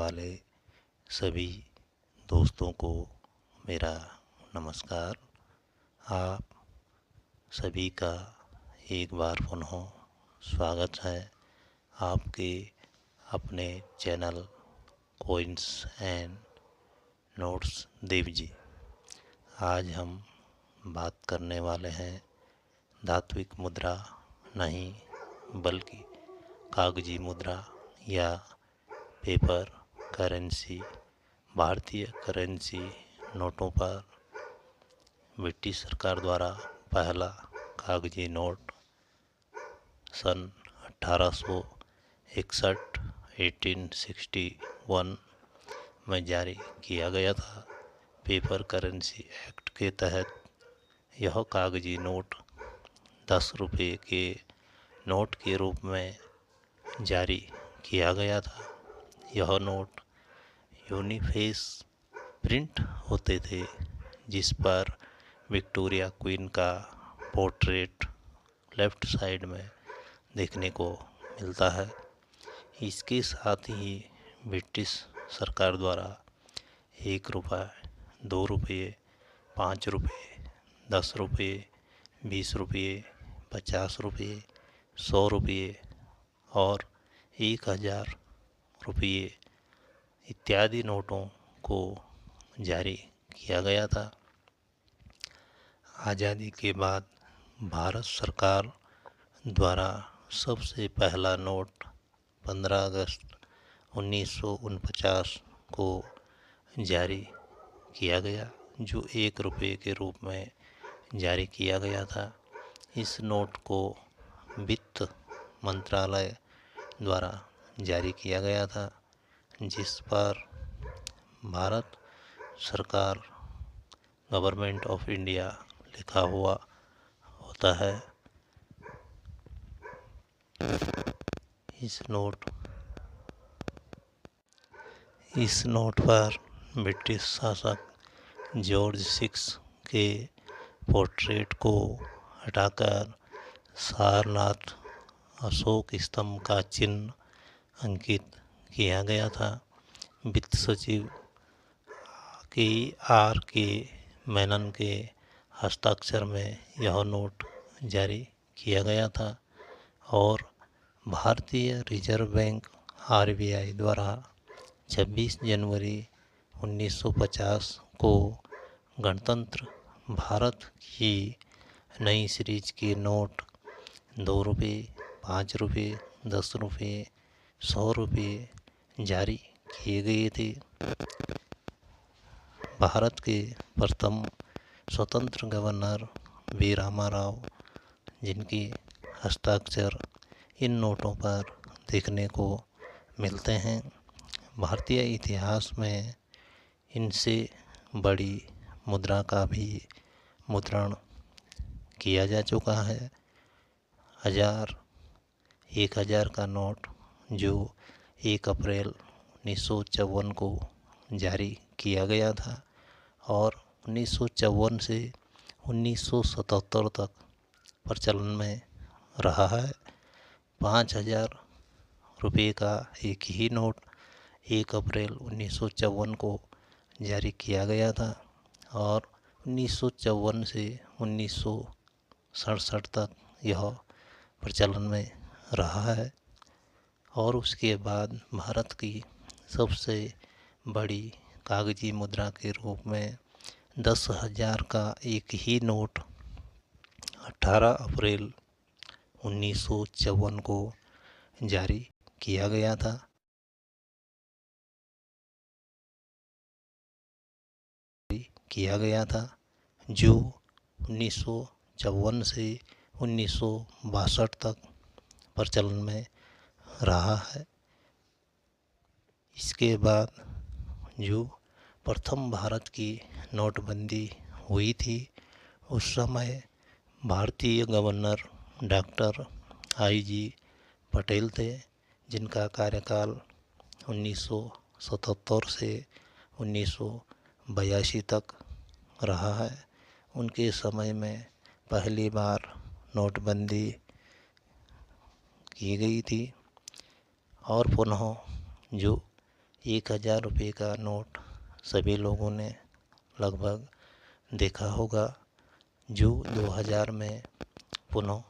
वाले सभी दोस्तों को मेरा नमस्कार। आप सभी का एक बार पुनः स्वागत है आपके अपने channel coins and notes Dev ji. आज हम बात करने वाले हैं धात्विक मुद्रा नहीं बल्कि कागजी मुद्रा या पेपर करेंसी। भारतीय करेंसी नोटों पर ब्रिटिश सरकार द्वारा पहला कागजी नोट सन 1861 1861 में जारी किया गया था। पेपर करेंसी एक्ट के तहत यह कागजी नोट 10 रुपये के नोट के रूप में जारी किया गया था। यह नोट यूनिफेस प्रिंट होते थे, जिस पर विक्टोरिया क्वीन का पोर्ट्रेट लेफ्ट साइड में देखने को मिलता है। इसके साथ ही ब्रिटिश सरकार द्वारा 1 रुपये, 2 रुपये, 5 रुपये, 10 रुपये, 20 रुपये, 50 रुपये, 100 रुपये और 1000 रुपये इत्यादि नोटों को जारी किया गया था। आज़ादी के बाद भारत सरकार द्वारा सबसे पहला नोट 15 अगस्त 1949 को जारी किया गया, जो 1 रुपये के रूप में जारी किया गया था। इस नोट को वित्त मंत्रालय द्वारा जारी किया गया था, जिस पर भारत सरकार गवर्नमेंट ऑफ इंडिया लिखा हुआ होता है। इस नोट पर ब्रिटिश शासक जॉर्ज 6 के पोर्ट्रेट को हटाकर सारनाथ अशोक स्तंभ का चिन्ह अंकित किया गया था। वित्त सचिव के मेनन के हस्ताक्षर में यह नोट जारी किया गया था और भारतीय रिजर्व बैंक RBI द्वारा 26 जनवरी 1950 को गणतंत्र भारत की नई सीरीज के नोट 2 रुपये, 5 रुपये, 10 रुपये, 100 रुपये जारी किए गए थे। भारत के प्रथम स्वतंत्र गवर्नर वी रामाराव, जिनके हस्ताक्षर इन नोटों पर देखने को मिलते हैं। भारतीय इतिहास में इनसे बड़ी मुद्रा का भी मुद्रण किया जा चुका है। 1000 का नोट जो 1 अप्रैल 1954 को जारी किया गया था और 1954 से 1977 तक प्रचलन में रहा है। 5000 रुपये का एक ही नोट 1 अप्रैल 1954 को जारी किया गया था और 1954 से 1967 तक यह प्रचलन में रहा है। और उसके बाद भारत की सबसे बड़ी कागजी मुद्रा के रूप में 10,000 का एक ही नोट 18 अप्रैल 1954 को जारी किया गया था। जो 1954 से 1962 तक प्रचलन में रहा है। इसके बाद जो प्रथम भारत की नोटबंदी हुई थी, उस समय भारतीय गवर्नर डॉक्टर IG पटेल थे, जिनका कार्यकाल 1977 से 1982 तक रहा है। उनके समय में पहली बार नोटबंदी की गई थी और पुनः जो ₹1000 का नोट सभी लोगों ने लगभग देखा होगा, जो 2000 में पुनः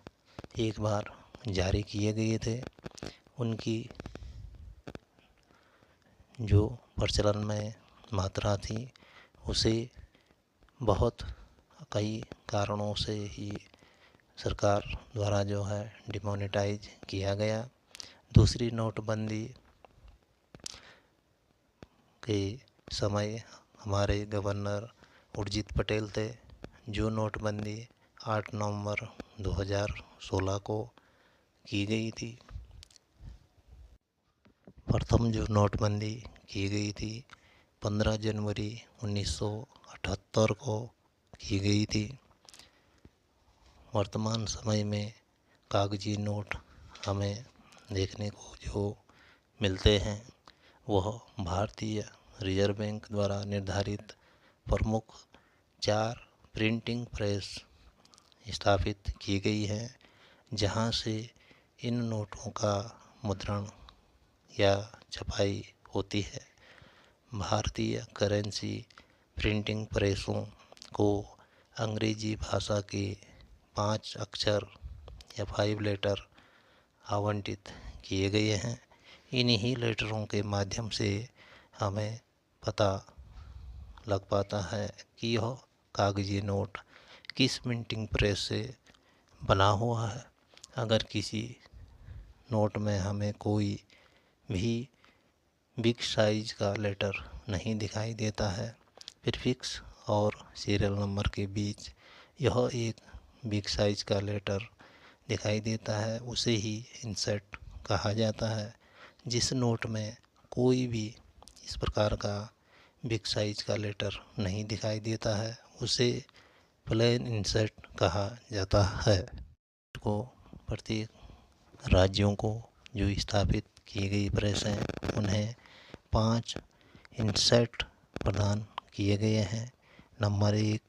एक बार जारी किए गए थे। उनकी जो प्रचलन में मात्रा थी उसे बहुत कई कारणों से ही सरकार द्वारा जो है डिमोनेटाइज किया गया। दूसरी नोटबंदी के समय हमारे गवर्नर उर्जित पटेल थे, जो नोटबंदी 8 नवंबर 2016 को की गई थी। प्रथम जो नोटबंदी की गई थी 15 जनवरी 1978 को की गई थी। वर्तमान समय में कागजी नोट हमें देखने को जो मिलते हैं वह भारतीय रिजर्व बैंक द्वारा निर्धारित प्रमुख 4 प्रिंटिंग प्रेस स्थापित की गई है, जहां से इन नोटों का मुद्रण या छपाई होती है। भारतीय करेंसी प्रिंटिंग प्रेसों को अंग्रेजी भाषा के 5 अक्षर या 5 लेटर आवंटित किए गए हैं। इन्हीं लेटरों के माध्यम से हमें पता लग पाता है कि यह कागजी नोट किस प्रिंटिंग प्रेस से बना हुआ है। अगर किसी नोट में हमें कोई भी बिग साइज का लेटर नहीं दिखाई देता है, प्रीफिक्स और सीरियल नंबर के बीच यह एक बिग साइज का लेटर दिखाई देता है, उसे ही इंसर्ट कहा जाता है। जिस नोट में कोई भी इस प्रकार का बिग साइज का लेटर नहीं दिखाई देता है उसे प्लेन इंसर्ट कहा जाता है। को प्रत्येक राज्यों को जो स्थापित की गई प्रेस हैं उन्हें 5 इंसर्ट प्रदान किए गए हैं। नंबर 1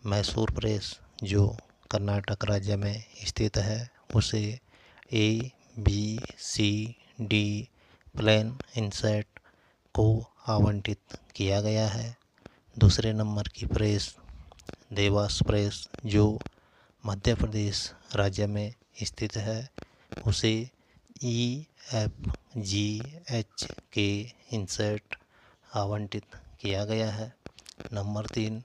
मैसूर प्रेस जो कर्नाटक राज्य में स्थित है, उसे ABCD प्लेन इंसर्ट को आवंटित किया गया है। दूसरे नंबर की प्रेस देवास प्रेस जो मध्य प्रदेश राज्य में स्थित है, उसे EFGH के इंसर्ट आवंटित किया गया है। नंबर 3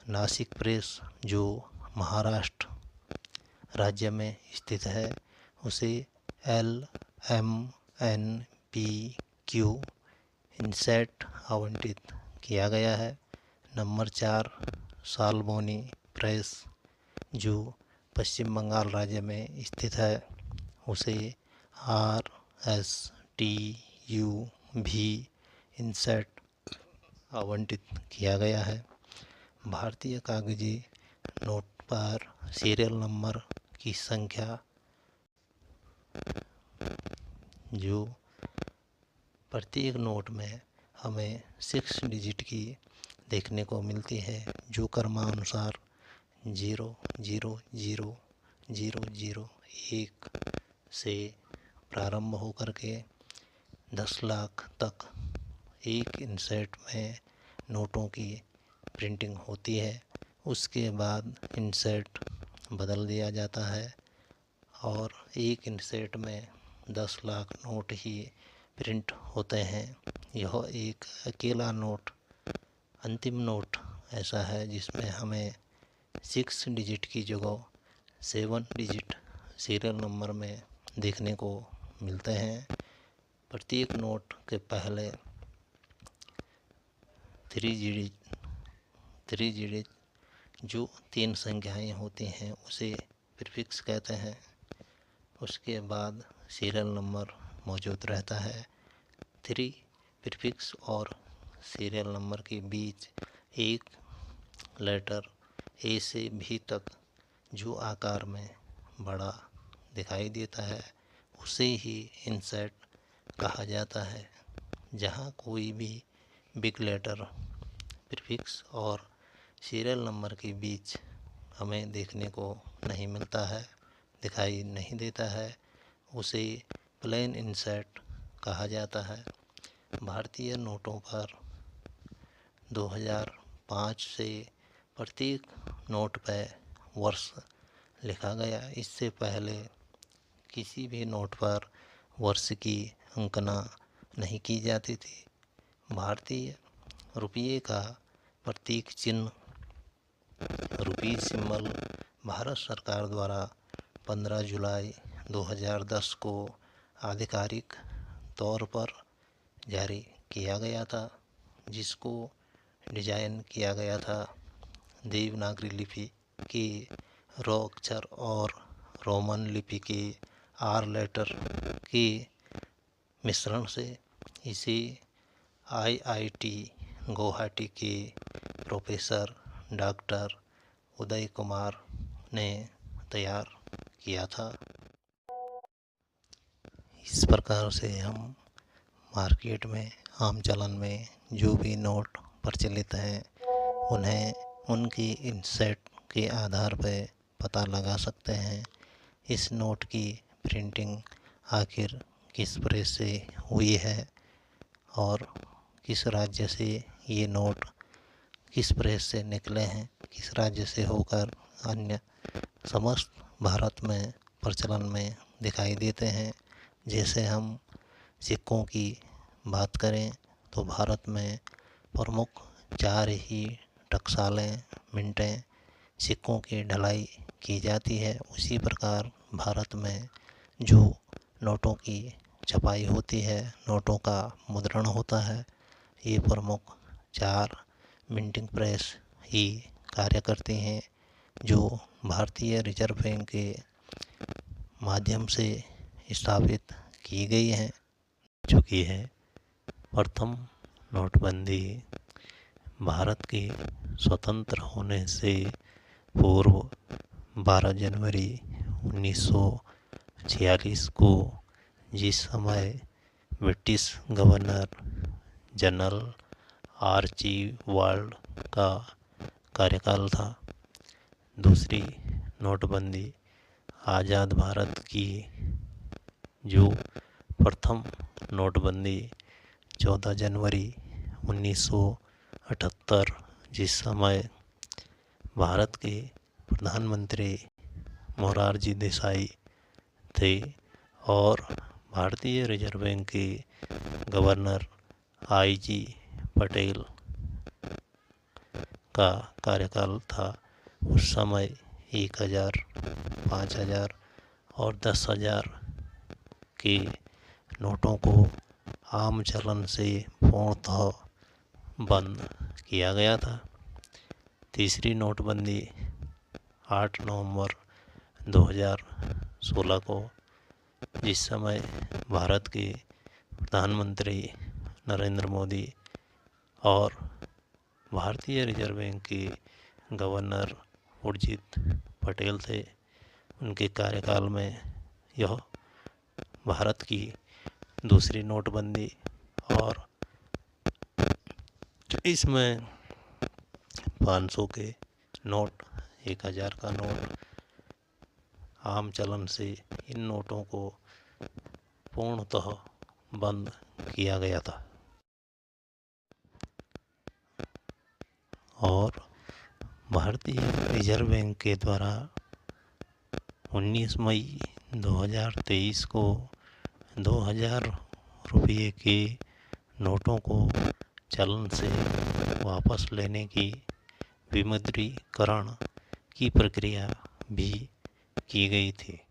नासिक प्रेस जो महाराष्ट्र राज्य में स्थित है, उसे LMNPQ इंसर्ट आवंटित किया गया है। नंबर 4 साल्बोनी प्रेस जो पश्चिम बंगाल राज्य में स्थित है, उसे RSTUV इंसर्ट आवंटित किया गया है। भारतीय कागजी नोट पर सीरियल नंबर की संख्या जो प्रत्येक नोट में हमें 6 डिजिट की देखने को मिलती है, जो क्रमानुसार 000001 से प्रारंभ होकर के 10 लाख तक एक इंसर्ट में नोटों की प्रिंटिंग होती है। उसके बाद इंसर्ट बदल दिया जाता है और एक इंसर्ट में 10 लाख नोट ही प्रिंट होते हैं। यह एक अकेला नोट, अंतिम नोट ऐसा है जिसमें हमें 6 डिजिट की जगह 7 डिजिट सीरियल नंबर में देखने को मिलते हैं। प्रत्येक नोट के पहले 3 डिजिट जो 3 संख्याएं होती हैं उसे प्रीफिक्स कहते हैं। उसके बाद सीरियल नंबर मौजूद रहता है। 3 प्रीफिक्स और सीरियल नंबर के बीच एक लेटर ए से भी तक जो आकार में बड़ा दिखाई देता है उसे ही इंसर्ट कहा जाता है। जहाँ कोई भी बिग लेटर प्रीफिक्स और सीरियल नंबर के बीच हमें देखने को नहीं मिलता है, दिखाई नहीं देता है, उसे प्लेन इंसर्ट कहा जाता है। भारतीय नोटों पर 2005 से प्रत्येक नोट पर वर्ष लिखा गया। इससे पहले किसी भी नोट पर वर्ष की अंकना नहीं की जाती थी। भारतीय रुपये का प्रतीक चिन्ह रुपीज सिंबल भारत सरकार द्वारा 15 जुलाई 2010 को आधिकारिक तौर पर जारी किया गया था, जिसको डिजाइन किया गया था देवनागरी लिपि के रॉ अक्षर और रोमन लिपि के आर लेटर के मिश्रण से। इसे IIT गुवाहाटी के प्रोफेसर डॉक्टर उदय कुमार ने तैयार किया था। इस प्रकार से हम मार्केट में आम चलन में जो भी नोट प्रचलित हैं उन्हें उनकी इंसेट के आधार पर पता लगा सकते हैं। इस नोट की प्रिंटिंग आखिर किस प्रेस से हुई है और किस राज्य से ये नोट किस प्रेस से निकले हैं, किस राज्य से होकर अन्य समस्त भारत में प्रचलन में दिखाई देते हैं। जैसे हम सिक्कों की बात करें तो भारत में प्रमुख 4 ही टकसालें मिंटें सिक्कों की ढलाई की जाती है। उसी प्रकार भारत में जो नोटों की छपाई होती है, नोटों का मुद्रण होता है, ये प्रमुख 4 मिंटिंग प्रेस ही कार्य करती हैं, जो भारतीय रिजर्व बैंक के माध्यम से स्थापित की गई हैं। चुकी है प्रथम नोटबंदी भारत के स्वतंत्र होने से पूर्व 12 जनवरी 1946 को, जिस समय ब्रिटिश गवर्नर जनरल आर्चीबाल्ड का कार्यकाल था। दूसरी नोटबंदी आज़ाद भारत की, जो प्रथम नोटबंदी 14 जनवरी 1978, जिस समय भारत के प्रधानमंत्री मोरारजी देसाई थे और भारतीय रिजर्व बैंक के गवर्नर IG पटेल का कार्यकाल था। उस समय 1000, 5000 और 10,000 के नोटों को आम चलन से पूर्णतः बंद किया गया था। तीसरी नोटबंदी 8 नवंबर 2016 को, जिस समय भारत के प्रधानमंत्री नरेंद्र मोदी और भारतीय रिजर्व बैंक के गवर्नर उर्जित पटेल थे, उनके कार्यकाल में यह भारत की दूसरी नोटबंदी, और इसमें 500 के नोट, 1000 का नोट आम चलन से इन नोटों को पूर्णतः बंद किया गया था। और भारतीय रिजर्व बैंक के द्वारा 19 मई 2023 को 2000 रुपये के नोटों को चलन से वापस लेने की विमुद्रीकरण की प्रक्रिया भी की गई थी।